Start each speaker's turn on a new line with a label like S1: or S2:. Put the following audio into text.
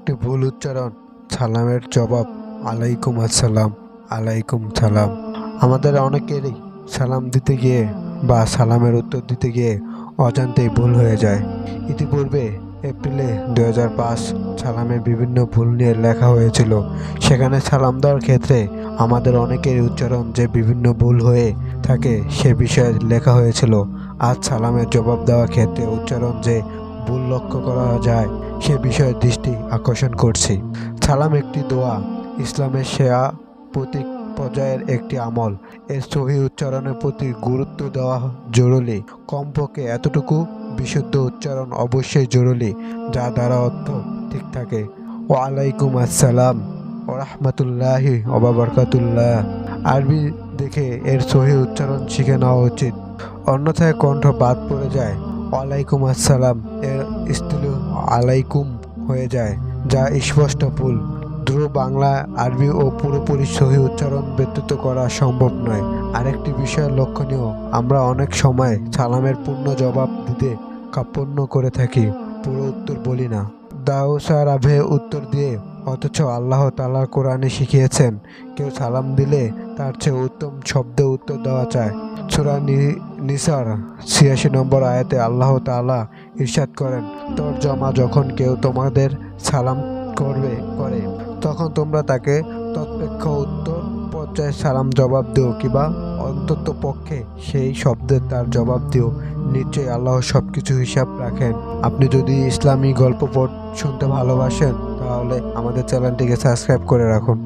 S1: একটি ভুল উচ্চারণ সালামের জবাব আলাইকুম আসসালাম, আলাইকুম সালাম। আমাদের অনেকেরই সালাম দিতে গিয়ে বা সালামের উত্তর দিতে গিয়ে অজান্তেই ভুল হয়ে যায়। ইতিপূর্বে এপ্রিলে 2005 সালামে বিভিন্ন ভুল নিয়ে লেখা হয়েছিল। সেখানে সালাম দেওয়ার ক্ষেত্রে আমাদের অনেকেরই উচ্চারণ যে বিভিন্ন ভুল হয়ে থাকে সে বিষয়ে লেখা হয়েছিল। আজ সালামের জবাব দেওয়ার ক্ষেত্রে উচ্চারণ যে ভুল লক্ষ্য করা যায় সে বিষয়ে দৃষ্টি আকর্ষণ করছি। সালাম একটি দোয়া, ইসলামের সেরা প্রতীক পর্যায়ের একটি আমল। এর সহি উচ্চারণের প্রতি গুরুত্ব দেওয়া জরুরি। কমপক্ষে এতটুকু বিশুদ্ধ উচ্চারণ অবশ্যই জরুরি যা দ্বারা অর্থ ঠিক থাকে। ওয়ালাইকুম আসসালাম ও রহমতুল্লাহি ওয়া বারাকাতুল্লাহ। আরবি দেখে এর সহি উচ্চারণ শিখে নেওয়া উচিত, অন্যথায় কণ্ঠ বাদ পড়ে যায়। ওয়ালাইকুম আসসালাম এর স্থির আলাইকুম হয়ে যায়, যা স্পষ্ট ভুল। ধ্রুব বাংলা, আরবি ও পুরোপুরি সহি উচ্চারণ ব্যতীত করা সম্ভব নয়। আরেকটি বিষয় লক্ষণীয়, আমরা অনেক সময় সালামের পূর্ণ জবাব দিতে কার্পণ্য করে থাকি, পুরো উত্তর বলি না। দাওসারাভে উত্তর দিয়ে, অথচ আল্লাহ তাআলা কোরআনে শিখিয়েছেন কেউ সালাম দিলে তার চেয়ে উত্তম শব্দে উত্তর দেওয়া চায়। সূরা নিসার ৮৬ নম্বর আয়াতে আল্লাহ তাআলা ইরশাদ করেন, তরজমা, যখন কেউ তোমাদের সালাম করে তখন তোমরা তাকে তৎপেক্ষ উত্তর পর্যায়ে সালাম জবাব দিও, কিংবা অন্তত পক্ষে সেই শব্দের তার জবাব দিও। নিশ্চয়ই আল্লাহ সবকিছু হিসাব রাখেন। আপনি যদি ইসলামী গল্প শুনতে ভালোবাসেন তাহলে আমাদের চ্যানেলটিকে সাবস্ক্রাইব করে রাখুন।